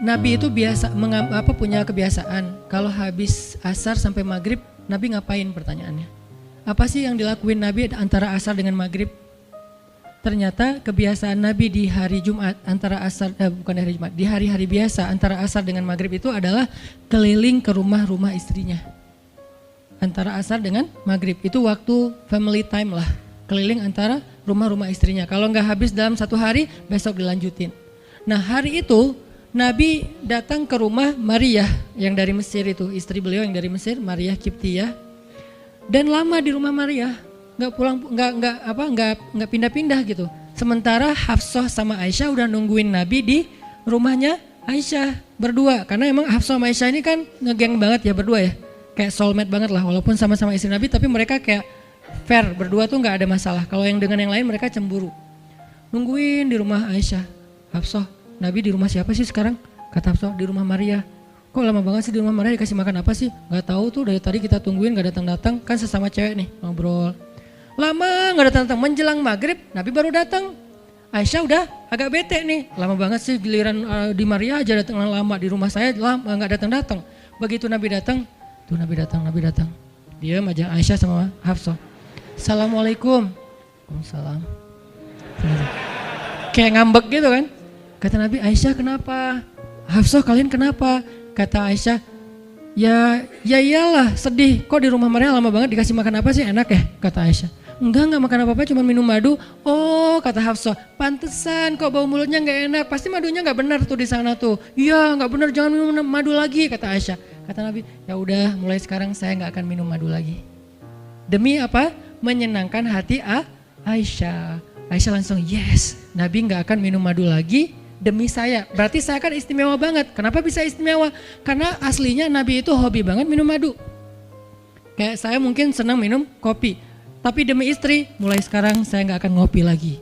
Nabi itu punya kebiasaan kalau habis asar sampai maghrib Nabi ngapain pertanyaannya? Apa sih yang dilakuin Nabi antara asar dengan maghrib? Ternyata kebiasaan Nabi di hari Jumat di hari-hari biasa antara asar dengan maghrib itu adalah keliling ke rumah-rumah istrinya. Antara asar dengan maghrib itu waktu family time lah, keliling antara rumah-rumah istrinya. Kalau nggak habis dalam satu hari, besok dilanjutin. Nah hari itu Nabi datang ke rumah Maria yang dari Mesir itu, istri beliau yang dari Mesir, Maria Kiptiyah, dan lama di rumah Maria, nggak pindah-pindah gitu. Sementara Hafsah sama Aisyah udah nungguin Nabi di rumahnya Aisyah berdua, karena emang Hafsah sama Aisyah ini kan ngegeng banget ya berdua ya, kayak soulmate banget lah, walaupun sama-sama istri Nabi, tapi mereka kayak fair berdua tuh nggak ada masalah. Kalau yang dengan yang lain mereka cemburu. Nungguin di rumah Aisyah, Hafsah. Nabi di rumah siapa sih sekarang? Kata Hafsah, di rumah Maria. Kok lama banget sih di rumah Maria, dikasih makan apa sih? Gak tahu tuh, dari tadi kita tungguin gak datang-datang. Kan sesama cewek nih ngobrol. Lama gak datang-datang, menjelang maghrib Nabi baru datang. Aisyah udah agak bete nih, lama banget sih giliran di Maria aja datang lama, di rumah saya lama gak datang-datang. Begitu Nabi datang, tuh Nabi datang. Diam aja Aisyah sama Hafsah. Assalamualaikum. Waalaikumsalam. Kayak ngambek gitu kan. Kata Nabi, Aisyah kenapa? Hafsah kalian kenapa? Kata Aisyah, ya iyalah sedih. Kok di rumah Maria lama banget, dikasih makan apa sih, enak ya? Kata Aisyah. Enggak makan apa-apa, cuma minum madu. Oh kata Hafsah, pantesan kok bau mulutnya gak enak. Pasti madunya gak benar tuh di sana tuh. Iya gak benar, jangan minum madu lagi kata Aisyah. Kata Nabi, ya udah mulai sekarang saya gak akan minum madu lagi. Demi apa? Menyenangkan hati Aisyah. Aisyah langsung yes, Nabi gak akan minum madu lagi demi saya. Berarti saya kan istimewa banget. Kenapa bisa istimewa? Karena aslinya Nabi itu hobi banget minum madu. Kayak saya mungkin senang minum kopi. Tapi demi istri, mulai sekarang saya gak akan ngopi lagi.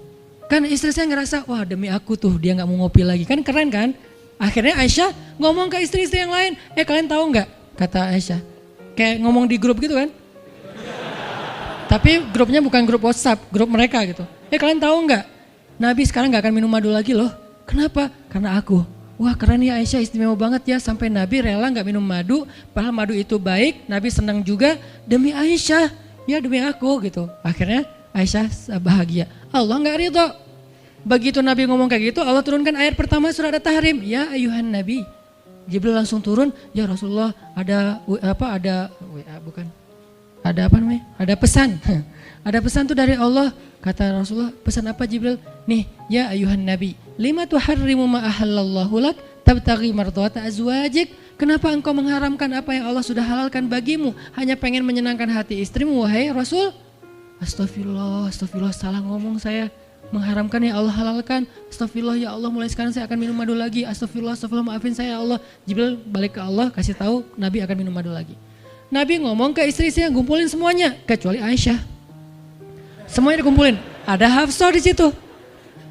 Kan istri saya ngerasa, wah demi aku tuh dia gak mau ngopi lagi. Kan keren kan? Akhirnya Aisyah ngomong ke istri-istri yang lain. Kalian tahu gak? Kata Aisyah. Kayak ngomong di grup gitu kan? Tapi grupnya bukan grup WhatsApp, grup mereka gitu. Kalian tahu gak? Nabi sekarang gak akan minum madu lagi loh. Kenapa? Karena aku. Wah keren ya Aisyah, istimewa banget ya. Sampai Nabi rela gak minum madu. Padahal madu itu baik, Nabi senang juga demi Aisyah. Ya demi aku gitu. Akhirnya Aisyah bahagia. Allah gak ridho. Begitu Nabi ngomong kayak gitu, Allah turunkan ayat pertama surat At-Tahrim. Ya ayuhan Nabi. Jibril langsung turun. Ya Rasulullah ada pesan. Ada pesan tuh dari Allah. Kata Rasulullah, pesan apa Jibril? Nih, ya ayuhan Nabi, lima tuharrimu ma ahallallahu lak tabtaghi mardhata azwajik. Kenapa engkau mengharamkan apa yang Allah sudah halalkan bagimu? Hanya pengen menyenangkan hati istrimu, wahai Rasul? Astagfirullah, salah ngomong saya. Mengharamkan ya Allah halalkan. Astagfirullah ya Allah, mulai sekarang saya akan minum madu lagi. Astagfirullah, maafin saya ya Allah. Jibril balik ke Allah, kasih tahu Nabi akan minum madu lagi. Nabi ngomong ke istri-istri yang ngumpulin semuanya, kecuali Aisyah. Semuanya dikumpulin, ada Hafsah di situ.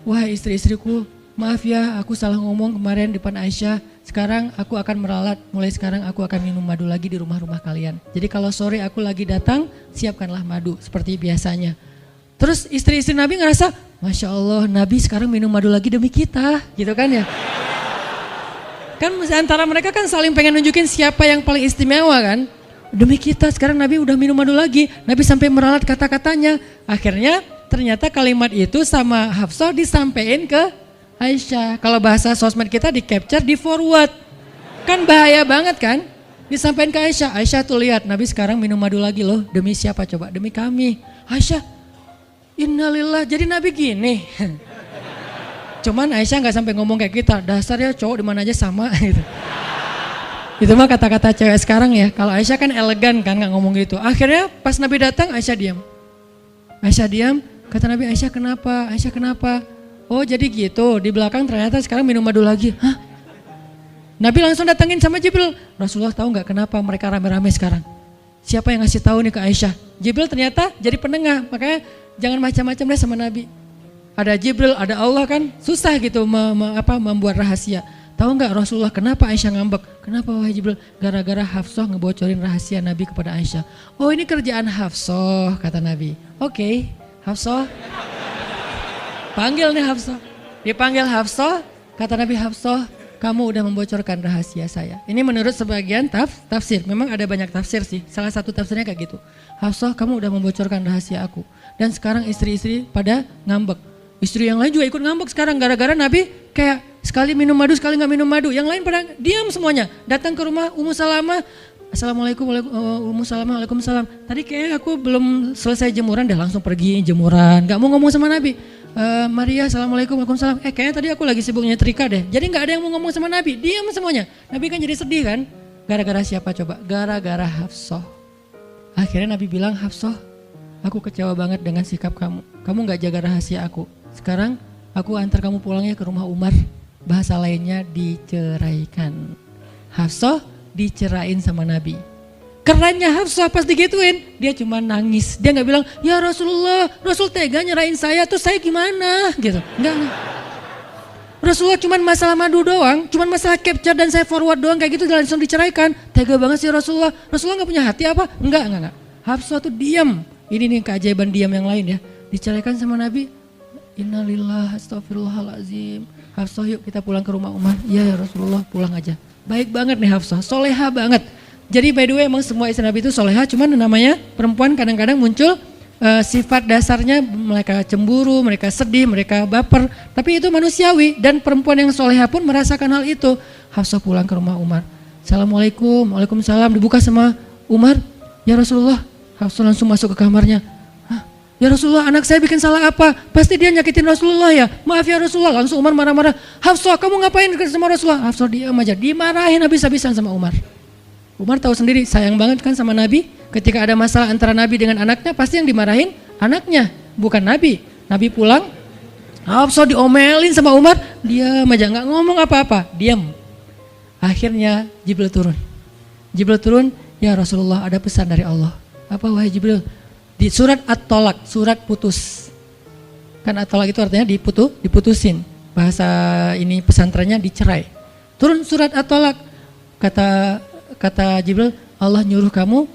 Wah istri-istriku, maaf ya aku salah ngomong kemarin depan Aisyah. Sekarang aku akan meralat, mulai sekarang aku akan minum madu lagi di rumah-rumah kalian. Jadi kalau sore aku lagi datang, siapkanlah madu seperti biasanya. Terus istri-istri Nabi ngerasa, Masya Allah Nabi sekarang minum madu lagi demi kita, gitu kan ya. Kan antara mereka kan saling pengen nunjukin siapa yang paling istimewa kan. Demi kita sekarang Nabi udah minum madu lagi. Nabi sampai meralat kata-katanya. Akhirnya ternyata kalimat itu sama Hafsah disampaikan ke Aisyah. Kalau bahasa sosmed kita di capture, di forward. Kan bahaya banget kan? Disampaikan ke Aisyah. Aisyah tuh lihat Nabi sekarang minum madu lagi loh. Demi siapa coba? Demi kami. Aisyah, innalillah, jadi Nabi gini. Cuman Aisyah gak sampai ngomong kayak kita. Dasar ya cowok dimana aja sama gitu. Itu mah kata-kata cewek sekarang ya. Kalau Aisyah kan elegan kan gak ngomong gitu. Akhirnya pas Nabi datang Aisyah diam. Kata Nabi, Aisyah kenapa? Oh jadi gitu, di belakang ternyata sekarang minum madu lagi. Hah? Nabi langsung datangin sama Jibril. Rasulullah tahu gak kenapa mereka rame-rame sekarang? Siapa yang ngasih tahu nih ke Aisyah? Jibril ternyata jadi penengah. Makanya jangan macam-macam deh sama Nabi. Ada Jibril, ada Allah kan. Susah gitu membuat rahasia. Tahu nggak Rasulullah kenapa Aisyah ngambek? Kenapa wahai Jibril? Gara-gara Hafsah ngebocorin rahasia Nabi kepada Aisyah. Oh ini kerjaan Hafsah kata Nabi. Oke, Hafsah. Panggil nih Hafsah. Dipanggil Hafsah, kata Nabi Hafsah. kamu udah membocorkan rahasia saya. Ini menurut sebagian tafsir. Memang ada banyak tafsir sih. Salah satu tafsirnya kayak gitu. Hafsah, kamu udah membocorkan rahasia aku. Dan sekarang istri-istri pada ngambek. Istri yang lain juga ikut ngambek sekarang gara-gara Nabi kayak sekali minum madu, sekali nggak minum madu. Yang lain pada diam semuanya. Datang ke rumah Ummu Salamah. Assalamualaikum, Ummu Salamah, waalaikumsalam. Tadi kayaknya aku belum selesai jemuran, dah langsung pergi jemuran. Gak mau ngomong sama Nabi. Maria, assalamualaikum, waalaikumsalam. Kayaknya tadi aku lagi sibuk nyetrika deh. Jadi gak ada yang mau ngomong sama Nabi, diam semuanya. Nabi kan jadi sedih kan? Gara-gara siapa coba? Gara-gara Hafsah. Akhirnya Nabi bilang, Hafsah, aku kecewa banget dengan sikap kamu. Kamu gak jaga rahasia aku. Sekarang aku antar kamu pulangnya ke rumah Umar. Bahasa lainnya diceraikan. Hafsah dicerain sama Nabi. Kerennya Hafsah pas digituin, dia cuma nangis. Dia nggak bilang, ya Rasulullah, Rasul tega nyerain saya, terus saya gimana? Gitu. Enggak. Rasulullah cuma masalah madu doang, cuma masalah capture dan saya forward doang kayak gitu langsung diceraikan. Tega banget sih Rasulullah. Rasulullah nggak punya hati apa? Enggak. Hafsah tuh diam. Ini nih keajaiban diam yang lain ya. Diceraikan sama Nabi. Innalillah, astagfirullahalazim. Hafsah yuk kita pulang ke rumah Umar. Iya ya Rasulullah, pulang aja. Baik banget nih Hafsah, soleha banget. Jadi by the way emang semua istri Nabi itu soleha, cuman namanya perempuan kadang-kadang muncul sifat dasarnya mereka cemburu, mereka sedih, mereka baper. Tapi itu manusiawi dan perempuan yang soleha pun merasakan hal itu. Hafsah pulang ke rumah Umar. Assalamualaikum, waalaikumsalam, dibuka sama Umar. Ya Rasulullah, Hafsah langsung masuk ke kamarnya. Ya Rasulullah, anak saya bikin salah apa? Pasti dia nyakitin Rasulullah ya. Maaf ya Rasulullah. Langsung Umar marah-marah. Hafsah, kamu ngapain sama Rasulullah? Hafsah diam aja. Dimarahin habis-habisan sama Umar. Umar tahu sendiri sayang banget kan sama Nabi. Ketika ada masalah antara Nabi dengan anaknya, pasti yang dimarahin anaknya, bukan Nabi. Nabi pulang, Hafsah diomelin sama Umar. Diam aja, nggak ngomong apa-apa. Diam. Akhirnya Jibril turun. Jibril turun, ya Rasulullah ada pesan dari Allah. Apa wahai Jibril? Di surat At-Tolak, surat putus. Kan At-Tolak itu artinya diputusin. Bahasa ini pesantrennya dicerai. Turun surat At-Tolak. Kata Jibril, Allah nyuruh kamu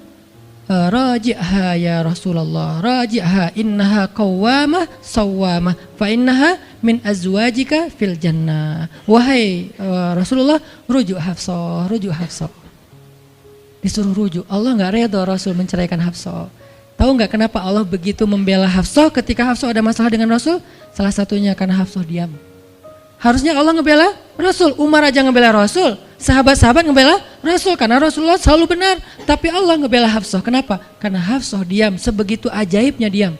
raji'ha ya Rasulullah. Raji'ha innaha qawwamah sawwamah fa innaha min azwajika fil jannah. Wahai Rasulullah, rujuk Hafsah, rujuk Hafsah. Disuruh rujuk. Allah enggak redha Rasul menceraikan Hafsah. Tahu nggak kenapa Allah begitu membela Hafsah ketika Hafsah ada masalah dengan Rasul? Salah satunya karena Hafsah diam. Harusnya Allah ngebela Rasul, Umar aja ngebela Rasul, sahabat-sahabat ngebela Rasul karena Rasulullah selalu benar. Tapi Allah ngebela Hafsah, kenapa? Karena Hafsah diam, sebegitu ajaibnya diam.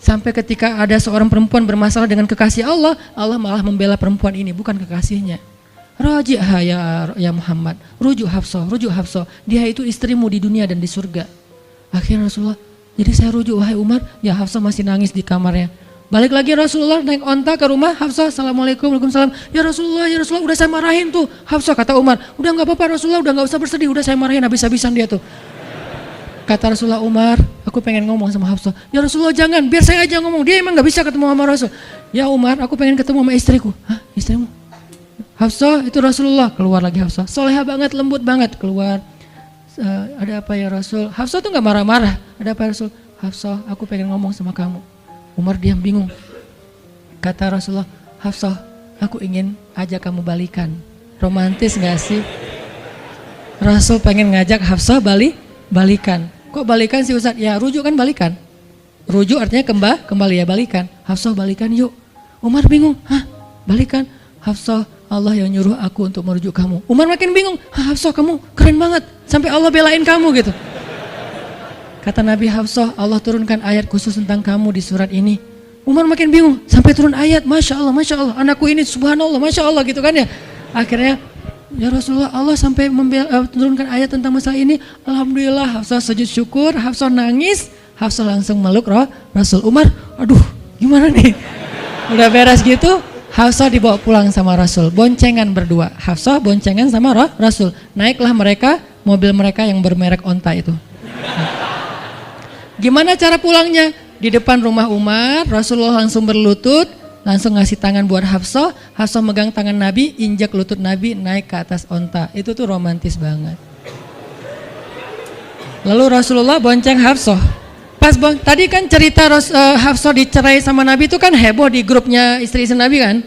Sampai ketika ada seorang perempuan bermasalah dengan kekasih Allah, Allah malah membela perempuan ini, bukan kekasihnya. Raji'ha ya Muhammad, rujuk Hafsah, dia itu istrimu di dunia dan di surga. Akhirnya Rasulullah, jadi saya rujuk wahai Umar, ya Hafsah masih nangis di kamarnya. Balik lagi Rasulullah naik onta ke rumah Hafsah, assalamualaikum, waalaikumsalam. Ya Rasulullah, udah saya marahin tuh. Hafsah kata Umar, udah nggak apa-apa Rasulullah, udah nggak usah bersedih, udah saya marahin habis-habisan dia tuh. Kata Rasulullah, Umar, aku pengen ngomong sama Hafsah. Ya Rasulullah jangan, biar saya aja ngomong. Dia emang nggak bisa ketemu sama Rasul. Ya Umar, aku pengen ketemu sama istriku. Hah, istrimu? Hafsah itu Rasulullah, keluar lagi Hafsah. Soleha banget, lembut banget, keluar. Ada apa ya Rasul? Hafsah tuh nggak marah-marah. Ada apa ya Rasul? Hafsah, aku pengen ngomong sama kamu. Umar diam bingung. Kata Rasulullah, Hafsah, aku ingin ajak kamu balikan. Romantis nggak sih? Rasul pengen ngajak Hafsah balikan. Kok balikan sih Ustaz? Ya rujuk kan balikan. Rujuk artinya kembali ya balikan. Hafsah balikan yuk. Umar bingung. Hah? Balikan? Hafsah, Allah yang nyuruh aku untuk merujuk kamu. Umar makin bingung. Hafsah kamu keren banget. Sampai Allah belain kamu gitu. Kata Nabi, Hafsah, Allah turunkan ayat khusus tentang kamu di surat ini. Umar makin bingung. Sampai turun ayat. Masya Allah, anakku ini subhanallah, Masya Allah gitu kan ya. Akhirnya, ya Rasulullah, Allah sampai turunkan ayat tentang masalah ini. Alhamdulillah, Hafsah sujud syukur, Hafsah nangis. Hafsah langsung meluk Rasul. Umar, aduh gimana nih. Udah beres gitu. Hafsah dibawa pulang sama Rasul, boncengan berdua. Hafsah boncengan sama Rasul. Naiklah mereka, mobil mereka yang bermerek onta itu. Gimana cara pulangnya? Di depan rumah Umar, Rasulullah langsung berlutut, langsung ngasih tangan buat Hafsah. Hafsah megang tangan Nabi, injak lutut Nabi, naik ke atas onta. Itu tuh romantis banget. Lalu Rasulullah bonceng Hafsah. Tadi kan cerita Hafsah dicerai sama Nabi itu kan heboh di grupnya istri-istri Nabi kan.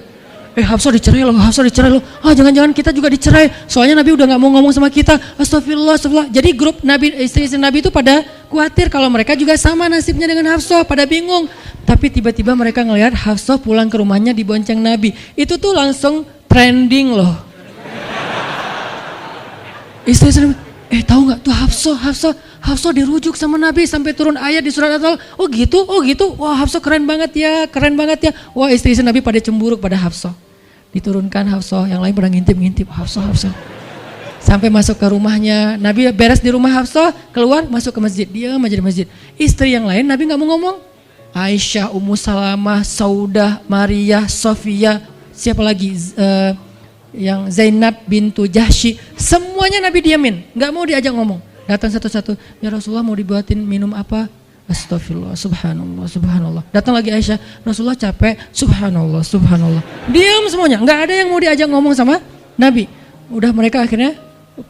Hafsah dicerai loh, Hafsah dicerai loh. Jangan-jangan kita juga dicerai. Soalnya Nabi udah gak mau ngomong sama kita. Astagfirullah, astagfirullah. Jadi grup Nabi, istri-istri Nabi itu pada khawatir kalau mereka juga sama nasibnya dengan Hafsah, pada bingung. Tapi tiba-tiba mereka ngelihat Hafsah pulang ke rumahnya dibonceng Nabi. Itu tuh langsung trending loh. Istri-istri Nabi, tahu nggak tuh Hafsah dirujuk sama Nabi sampai turun ayat di surat At-Talaq. Oh gitu. Wah, Hafsah keren banget ya. Wah, istri-istri Nabi pada cemburu pada Hafsah. Diturunkan Hafsah, yang lain pada ngintip Hafsah. Sampai masuk ke rumahnya. Nabi beres di rumah Hafsah, keluar masuk ke masjid. Diam aja di masjid. Istri yang lain Nabi nggak mau ngomong. Aisyah, Ummu Salamah, Saudah, Maria, Sofia, siapa lagi? Yang Zainab bintu Jahsy, semuanya Nabi diamin, nggak mau diajak ngomong. Datang satu-satu, ya Rasulullah mau dibuatin minum apa? Astagfirullah, subhanallah. Datang lagi Aisyah, Rasulullah capek, subhanallah. Diam semuanya, nggak ada yang mau diajak ngomong sama Nabi. Udah mereka akhirnya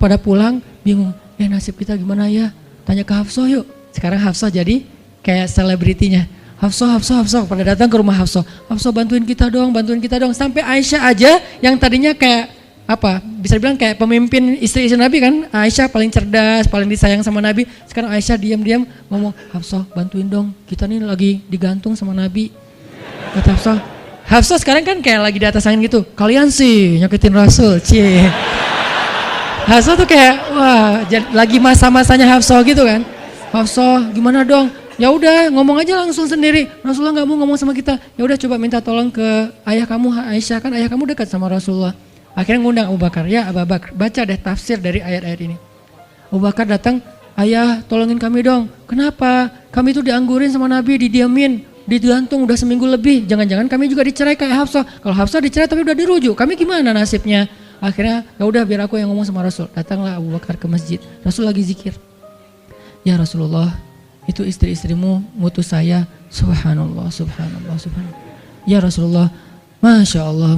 pada pulang, bingung. Nasib kita gimana ya? Tanya ke Hafsah yuk. Sekarang Hafsah jadi kayak selebritinya. Hafsah, pada datang ke rumah Hafsah. Hafsah bantuin kita dong. Sampai Aisyah aja yang tadinya kayak bisa dibilang kayak pemimpin istri-istri Nabi kan. Aisyah paling cerdas, paling disayang sama Nabi. Sekarang Aisyah diam-diam ngomong, Hafsah bantuin dong. Kita nih lagi digantung sama Nabi. Kata Hafsah sekarang kan kayak lagi di atas angin gitu. Kalian sih nyakitin Rasul, cie. Hafsah tuh kayak wah lagi masa-masanya Hafsah gitu kan. Hafsah gimana dong? Ya udah ngomong aja langsung sendiri. Rasulullah nggak mau ngomong sama kita. Ya udah coba minta tolong ke ayah kamu Aisyah, kan ayah kamu dekat sama Rasulullah. Akhirnya ngundang Abu Bakar. Ya Abu Bakar, baca deh tafsir dari ayat-ayat ini. Abu Bakar datang, ayah tolongin kami dong. Kenapa? Kami tuh dianggurin sama Nabi, didiamin, digantung udah seminggu lebih. Jangan-jangan kami juga dicerai kayak Hafsah. Kalau Hafsah dicerai tapi udah dirujuk, kami gimana nasibnya? Akhirnya ya udah biar aku yang ngomong sama Rasul. Datanglah Abu Bakar ke masjid. Rasul lagi zikir. Ya Rasulullah, itu istri-istrimu ngutus saya, subhanallah. Ya Rasulullah, Masya Allah.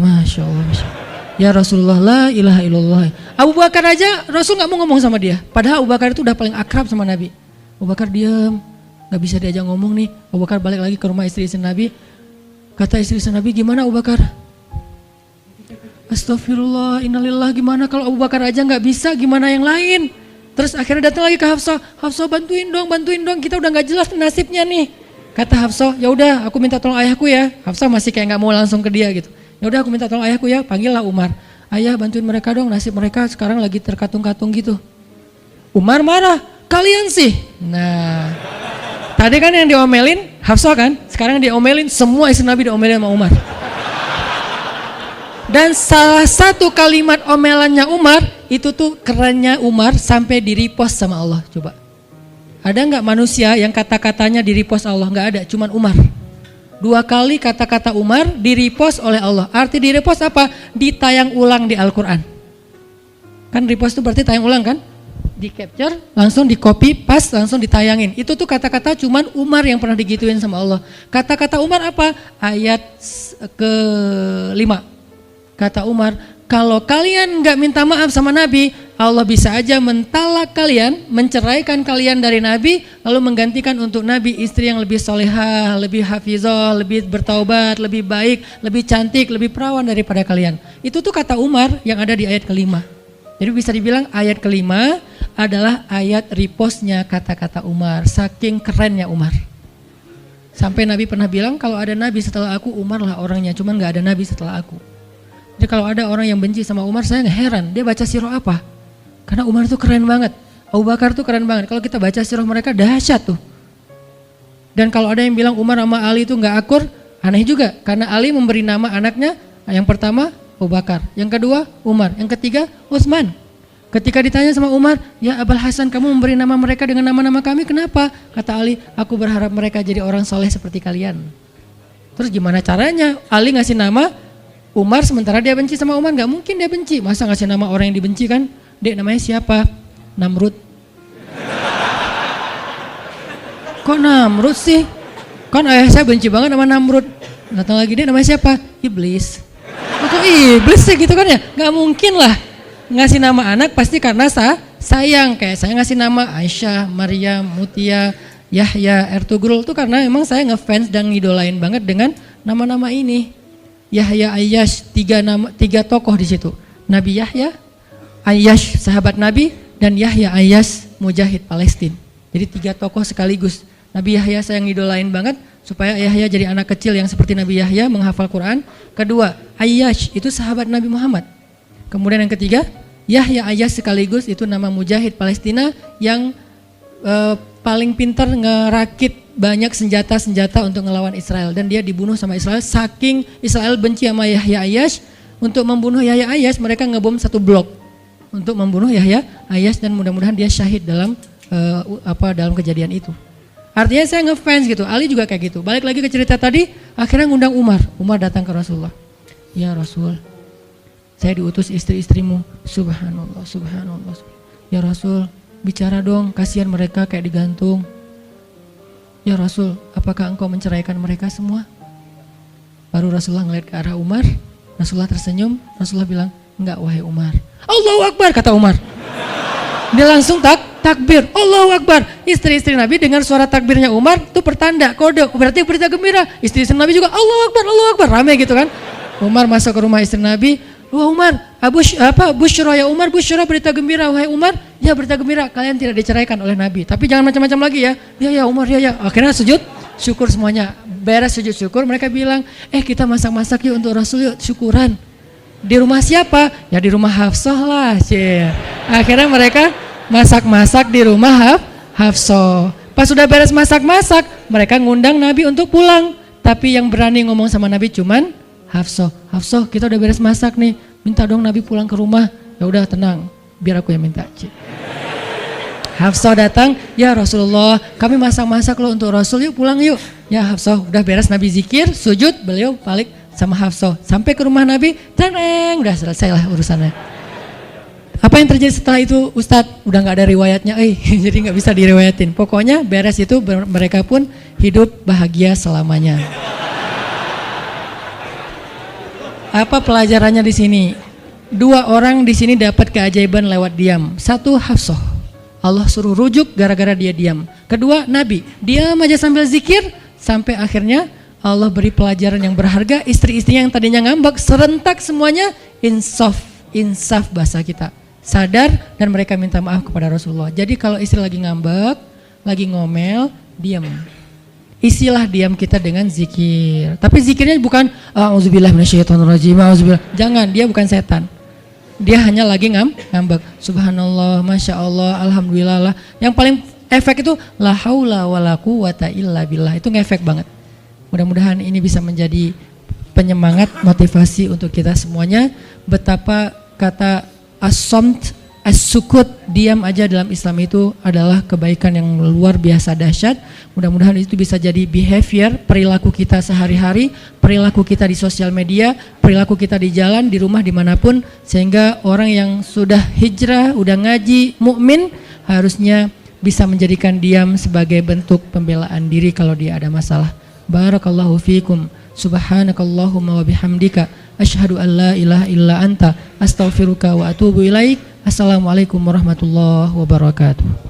Ya Rasulullah, la ilaha illallah. Abu Bakar aja Rasul gak mau ngomong sama dia. Padahal Abu Bakar itu udah paling akrab sama Nabi. Abu Bakar diam, gak bisa diajak ngomong nih. Abu Bakar balik lagi ke rumah istri-istri Nabi. Kata istri-istri Nabi, gimana Abu Bakar? Astagfirullah, innalillah, gimana kalau Abu Bakar aja gak bisa, gimana yang lain? Terus akhirnya datang lagi ke Hafsah, Hafsah bantuin dong, kita udah nggak jelas nasibnya nih. Kata Hafsah, ya udah aku minta tolong ayahku ya. Hafsah masih kayak nggak mau langsung ke dia gitu. Ya udah aku minta tolong ayahku ya, panggillah Umar. Ayah bantuin mereka dong, nasib mereka sekarang lagi terkatung-katung gitu. Umar marah, kalian sih. Nah, tadi kan yang diomelin Hafsah kan, sekarang diomelin semua istri Nabi diomelin sama Umar. Dan salah satu kalimat omelannya Umar, itu tuh kerennya Umar sampai di-repost sama Allah. Coba. Ada nggak manusia yang kata-katanya di-repost Allah? Nggak ada, cuman Umar. 2 kali kata-kata Umar di-repost oleh Allah. Arti di-repost apa? Ditayang ulang di Al-Quran. Kan repost itu berarti tayang ulang kan? Di-capture, langsung di-copy, paste, langsung ditayangin. Itu tuh kata-kata cuman Umar yang pernah digituin sama Allah. Kata-kata Umar apa? Ayat ke-5. Kata Umar, kalau kalian gak minta maaf sama Nabi, Allah bisa aja mentalak kalian, menceraikan kalian dari Nabi, lalu menggantikan untuk Nabi istri yang lebih solehah, lebih hafizah, lebih bertaubat, lebih baik, lebih cantik, lebih perawan daripada kalian. Itu tuh kata Umar yang ada di ayat ke-5. Jadi bisa dibilang ayat ke-5 adalah ayat repostnya kata-kata Umar, saking kerennya Umar. Sampai Nabi pernah bilang kalau ada Nabi setelah aku, Umar lah orangnya, cuman gak ada Nabi setelah aku. Jadi kalau ada orang yang benci sama Umar, saya heran, dia baca sirah apa? Karena Umar itu keren banget, Abu Bakar tuh keren banget. Kalau kita baca sirah mereka dahsyat tuh. Dan kalau ada yang bilang Umar sama Ali itu gak akur, aneh juga. Karena Ali memberi nama anaknya, yang pertama Abu Bakar, yang kedua Umar, yang ketiga Utsman. Ketika ditanya sama Umar, ya Abul Hasan kamu memberi nama mereka dengan nama-nama kami, kenapa? Kata Ali, aku berharap mereka jadi orang soleh seperti kalian. Terus gimana caranya? Ali ngasih nama Umar sementara dia benci sama Umar, gak mungkin dia benci. Masa ngasih nama orang yang dibenci kan? Dek namanya siapa? Namrud. Kok Namrud sih? Kan ayah saya benci banget sama Namrud. Datang lagi, dek namanya siapa? Iblis. Kok iblis sih gitu kan ya? Gak mungkin lah. Ngasih nama anak pasti karena sayang. Kayak saya ngasih nama Aisyah, Maryam, Mutia, Yahya, Ertugrul. Itu karena memang saya ngefans dan ngidolain banget dengan nama-nama ini. Yahya, Ayyash, tiga tokoh di situ. Nabi Yahya, Ayyash sahabat Nabi, dan Yahya Ayyash mujahid Palestina. Jadi 3 tokoh sekaligus. Nabi Yahya saya yang idolain banget supaya Yahya jadi anak kecil yang seperti Nabi Yahya menghafal Quran. Kedua, Ayyash itu sahabat Nabi Muhammad. Kemudian yang ketiga, Yahya Ayyash sekaligus itu nama mujahid Palestina yang paling pintar ngerakit banyak senjata-senjata untuk ngelawan Israel, dan dia dibunuh sama Israel. Saking Israel benci sama Yahya Ayyash, untuk membunuh Yahya Ayyash mereka ngebom 1 blok untuk membunuh Yahya Ayyash, dan mudah-mudahan dia syahid dalam dalam kejadian itu. Artinya saya ngefans gitu. Ali juga kayak gitu. Balik lagi ke cerita tadi, akhirnya ngundang Umar. Umar datang ke Rasulullah. Ya Rasul, saya diutus istri-istrimu. Subhanallah, subhanallah. Ya Rasul, bicara dong, kasihan mereka kayak digantung. Ya Rasul, apakah engkau menceraikan mereka semua? Baru Rasulullah ngeliat ke arah Umar. Rasulullah tersenyum. Rasulullah bilang, enggak wahai Umar. Allahu Akbar, kata Umar. Dia langsung takbir. Allahu Akbar. Istri-istri Nabi dengar suara takbirnya Umar, itu pertanda, kode, berarti berita gembira. Istri-istri Nabi juga Allahu Akbar, Allahu Akbar, ramai gitu kan. Umar masuk ke rumah istri Nabi. Wah Umar, Busyra ya Umar, Busyra berita gembira. Wahai Umar, ya berita gembira, kalian tidak diceraikan oleh Nabi. Tapi jangan macam-macam lagi ya. Ya Umar, ya. Akhirnya sujud syukur semuanya. Beres sujud syukur, mereka bilang, kita masak-masak yuk untuk Rasul, yuk syukuran. Di rumah siapa? Ya di rumah Hafsah lah. Akhirnya mereka masak-masak di rumah Hafsah. Pas sudah beres masak-masak, mereka ngundang Nabi untuk pulang. Tapi yang berani ngomong sama Nabi cuman Hafsah. Hafsah, kita udah beres masak nih, minta dong Nabi pulang ke rumah. Ya udah tenang, biar aku yang minta. Hafsah datang, ya Rasulullah, kami masak-masak loh untuk Rasul, yuk pulang yuk. Ya Hafsah, udah beres Nabi zikir, sujud, beliau balik sama Hafsah. Sampai ke rumah Nabi, tenang, udah selesai lah urusannya. Apa yang terjadi setelah itu Ustadz? Udah gak ada riwayatnya, jadi gak bisa diriwayatin. Pokoknya beres itu mereka pun hidup bahagia selamanya. Apa pelajarannya di sini? 2 orang di sini dapat keajaiban lewat diam. 1 Hafsah, Allah suruh rujuk gara-gara dia diam. Kedua Nabi, diam aja sambil zikir, sampai akhirnya Allah beri pelajaran yang berharga. Istri-istrinya yang tadinya ngambek, serentak semuanya insaf bahasa kita, sadar dan mereka minta maaf kepada Rasulullah. Jadi kalau istri lagi ngambek, lagi ngomel, diam. Isilah diam kita dengan zikir. Tapi zikirnya bukan auzubillah minasyaitonirrajim, auzubillah. Jangan, dia bukan setan. Dia hanya lagi ngambek. Subhanallah, masya Allah, alhamdulillah. Yang paling efek itu la haula wala quwata illa billah. Itu ngefek banget. Mudah-mudahan ini bisa menjadi penyemangat, motivasi untuk kita semuanya. Betapa kata as-samt, as-sukut, diam aja dalam Islam itu adalah kebaikan yang luar biasa dahsyat. Mudah-mudahan itu bisa jadi behavior, perilaku kita sehari-hari, perilaku kita di sosial media, perilaku kita di jalan, di rumah, dimanapun. Sehingga orang yang sudah hijrah, udah ngaji, mukmin, harusnya bisa menjadikan diam sebagai bentuk pembelaan diri kalau dia ada masalah. Barakallahu fiikum. Subhanakallahumma wa bihamdika asyhadu an la ilaha illa anta astaghfiruka wa atubu ilaik. Assalamualaikum warahmatullahi wabarakatuh.